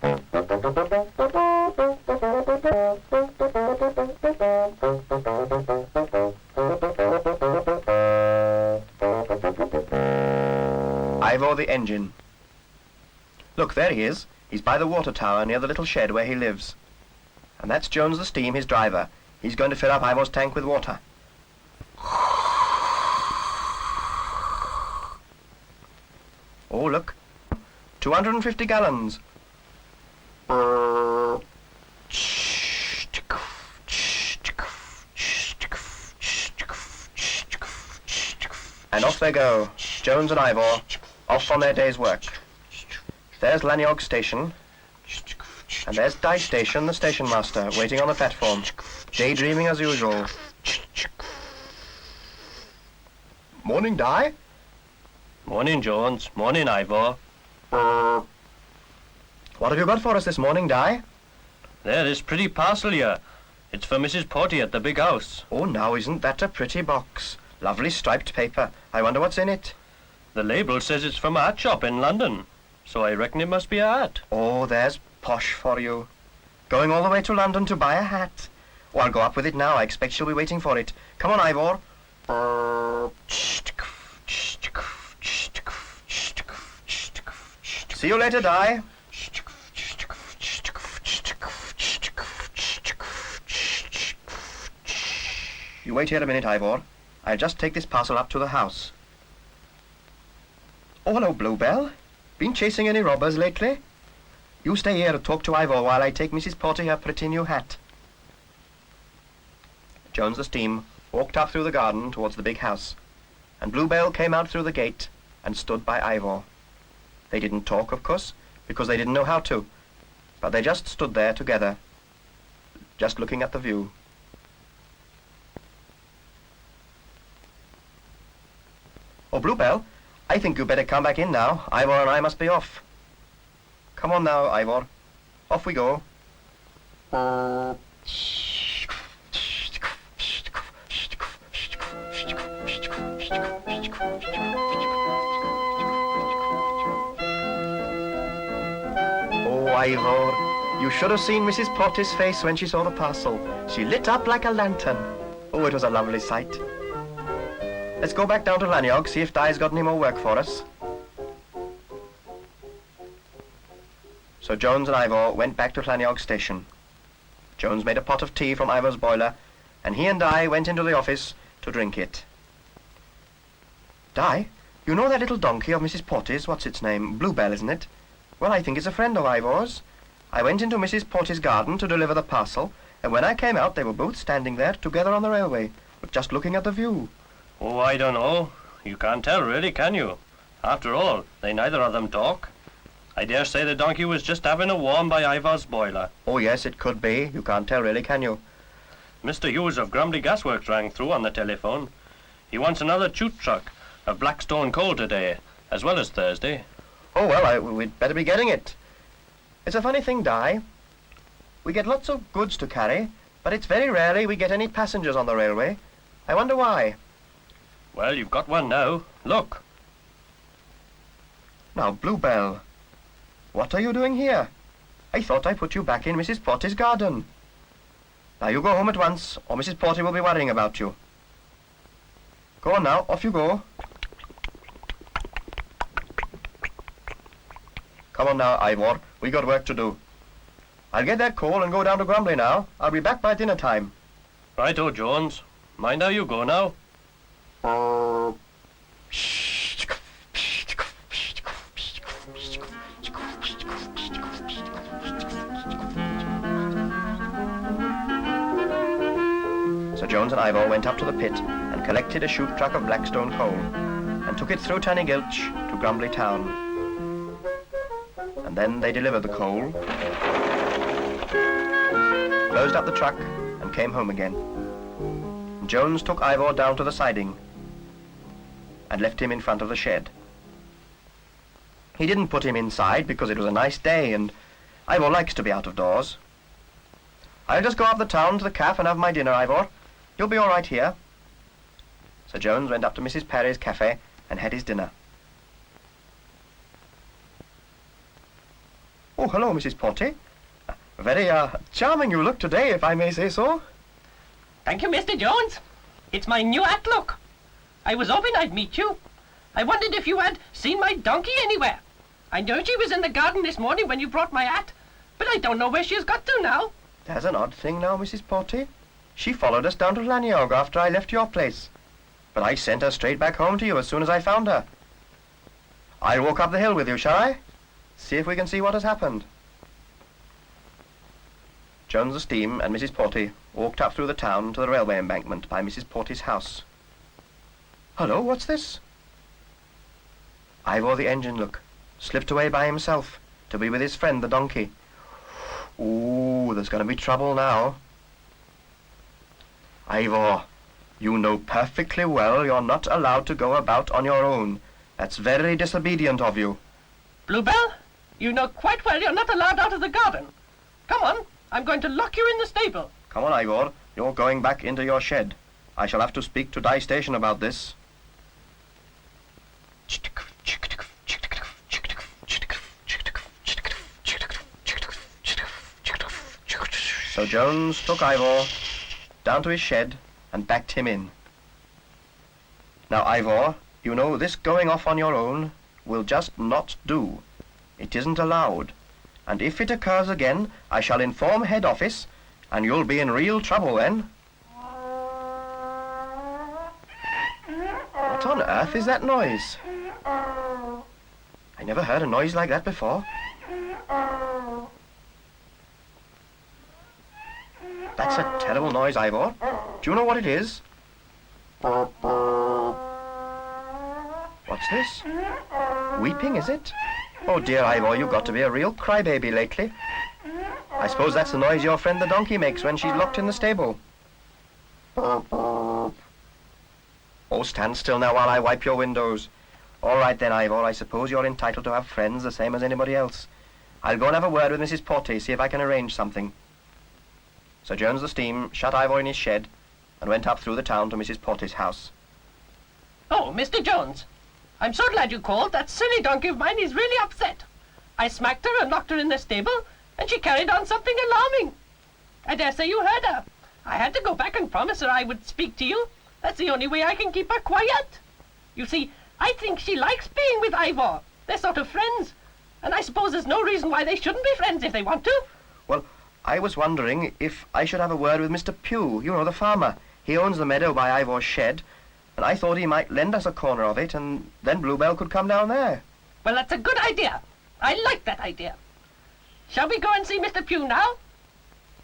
Ivor the Engine. Look, there he is. He's by the water tower near the little shed where he lives. And that's Jones the Steam, his driver. He's going to fill up Ivor's tank with water. Oh, look. 250 gallons. And off they go, Jones and Ivor, off on their day's work. There's Llantisilly Station, and there's Dye Station, the station master, waiting on the platform, daydreaming as usual. Morning, Dye. Morning, Jones. Morning, Ivor. What have you got for us this morning, Dye? There, this pretty parcel here. It's for Mrs. Porty at the big house. Oh, now, isn't that a pretty box? Lovely striped paper. I wonder what's in it. The label says it's from a hat shop in London, so I reckon it must be a hat. Oh, there's posh for you. Going all the way to London to buy a hat. Oh, I'll go up with it now. I expect she'll be waiting for it. Come on, Ivor. See you later, Dye. You wait here a minute, Ivor. I'll just take this parcel up to the house. Oh, hello, Bluebell. Been chasing any robbers lately? You stay here and talk to Ivor while I take Mrs. Porty her pretty new hat. Jones the Steam walked up through the garden towards the big house, and Bluebell came out through the gate and stood by Ivor. They didn't talk, of course, because they didn't know how to, but they just stood there together, just looking at the view. Oh, Bluebell, I think you'd better come back in now. Ivor and I must be off. Come on now, Ivor. Off we go. Oh, Ivor, you should have seen Mrs. Porty's face when she saw the parcel. She lit up like a lantern. Oh, it was a lovely sight. Let's go back down to Llantisilly, see if Dye's got any more work for us. So Jones and Ivor went back to Llantisilly Station. Jones made a pot of tea from Ivor's boiler, and he and Dye went into the office to drink it. Dye, you know that little donkey of Mrs. Porty's, what's its name? Bluebell, isn't it? Well, I think it's a friend of Ivor's. I went into Mrs. Porty's garden to deliver the parcel, and when I came out, they were both standing there together on the railway, just looking at the view. Oh, I don't know. You can't tell, really, can you? After all, they neither of them talk. I dare say the donkey was just having a warm by Ivor's boiler. Oh, yes, it could be. You can't tell, really, can you? Mr. Hughes of Grumley Gasworks rang through on the telephone. He wants another chute truck of Blackstone coal today, as well as Thursday. Oh, well, we'd better be getting it. It's a funny thing, Dye. We get lots of goods to carry, but it's very rarely we get any passengers on the railway. I wonder why. Well, you've got one now. Look. Now, Bluebell, what are you doing here? I thought I put you back in Mrs. Porty's garden. Now, you go home at once, or Mrs. Porty will be worrying about you. Go on now, off you go. Come on now, Ivor, we got work to do. I'll get that coal and go down to Grumley now. I'll be back by dinner time. Right-o, Jones. Mind how you go now. So Jones and Ivor went up to the pit and collected a chute truck of Blackstone coal and took it through Tanny Gulch to Grumley town. And then they delivered the coal, closed up the truck and came home again. Jones took Ivor down to the siding and left him in front of the shed. He didn't put him inside because it was a nice day and Ivor likes to be out of doors. I'll just go up the town to the cafe and have my dinner, Ivor. You'll be all right here. So Jones went up to Mrs. Parry's cafe and had his dinner. Oh, hello, Mrs. Potty. Very, charming you look today, if I may say so. Thank you, Mr. Jones. It's my new hat look. I was hoping I'd meet you. I wondered if you had seen my donkey anywhere. I know she was in the garden this morning when you brought my hat, but I don't know where she has got to now. There's an odd thing now, Mrs. Potty. She followed us down to Llantisilly after I left your place. But I sent her straight back home to you as soon as I found her. I'll walk up the hill with you, shall I? See if we can see what has happened. Jones the Steam and Mrs. Potty walked up through the town to the railway embankment by Mrs. Potty's house. Hello, what's this? Ivor the Engine, look. Slipped away by himself to be with his friend the donkey. Ooh, there's going to be trouble now. Ivor, you know perfectly well you're not allowed to go about on your own. That's very disobedient of you. Bluebell, you know quite well you're not allowed out of the garden. Come on, I'm going to lock you in the stable. Come on, Ivor. You're going back into your shed. I shall have to speak to Die Station about this. So Jones took Ivor down to his shed and backed him in. Now, Ivor, you know this going off on your own will just not do. It isn't allowed. And if it occurs again, I shall inform head office, and you'll be in real trouble then. What on earth is that noise? I never heard a noise like that before. That's a terrible noise, Ivor. Do you know what it is? What's this? Weeping, is it? Oh dear, Ivor, you've got to be a real crybaby lately. I suppose that's the noise your friend the donkey makes when she's locked in the stable. Oh, stand still now while I wipe your windows. All right then, Ivor, I suppose you're entitled to have friends the same as anybody else. I'll go and have a word with Mrs. Potty, see if I can arrange something. So Jones the Steam shut Ivor in his shed and went up through the town to Mrs. Potty's house. Oh, Mr. Jones, I'm so glad you called. That silly donkey of mine is really upset. I smacked her and locked her in the stable, and she carried on something alarming. I dare say you heard her. I had to go back and promise her I would speak to you. That's the only way I can keep her quiet. You see, I think she likes being with Ivor. They're sort of friends, and I suppose there's no reason why they shouldn't be friends if they want to. Well, I was wondering if I should have a word with Mr. Pugh, you know, the farmer. He owns the meadow by Ivor's shed, and I thought he might lend us a corner of it, and then Bluebell could come down there. Well, that's a good idea. I like that idea. Shall we go and see Mr. Pugh now?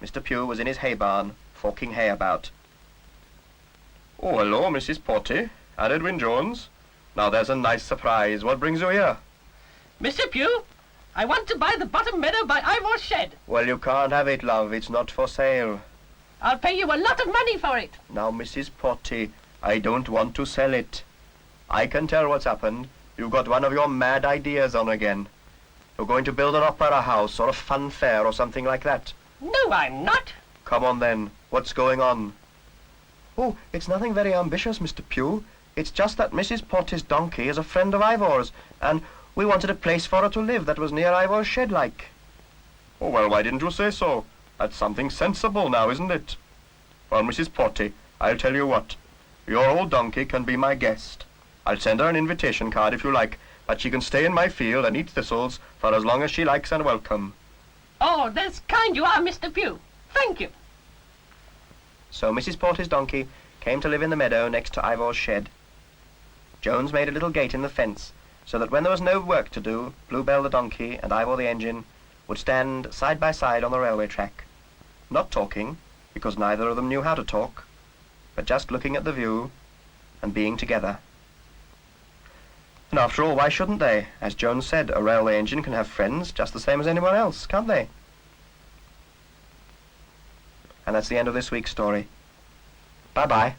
Mr. Pugh was in his hay barn, forking hay about. Oh, hello, Mrs. Potty. And Edwin Jones. Now there's a nice surprise. What brings you here? Mr. Pugh, I want to buy the bottom meadow by Ivor's shed. Well, you can't have it, love. It's not for sale. I'll pay you a lot of money for it. Now, Mrs. Potty, I don't want to sell it. I can tell what's happened. You've got one of your mad ideas on again. You're going to build an opera house or a fun fair or something like that. No, I'm not. Come on, then. What's going on? Oh, it's nothing very ambitious, Mr. Pugh. It's just that Mrs. Potty's donkey is a friend of Ivor's, and we wanted a place for her to live that was near Ivor's shed-like. Oh, well, why didn't you say so? That's something sensible now, isn't it? Well, Mrs. Potty, I'll tell you what. Your old donkey can be my guest. I'll send her an invitation card if you like, but she can stay in my field and eat thistles for as long as she likes and welcome. Oh, that's kind you are, Mr. Pugh. Thank you. So Mrs. Potty's donkey came to live in the meadow next to Ivor's shed. Jones made a little gate in the fence, so that when there was no work to do, Bluebell the donkey and Ivor the Engine would stand side by side on the railway track, not talking, because neither of them knew how to talk, but just looking at the view and being together. And after all, why shouldn't they? As Jones said, a railway engine can have friends just the same as anyone else, can't they? And that's the end of this week's story. Bye-bye.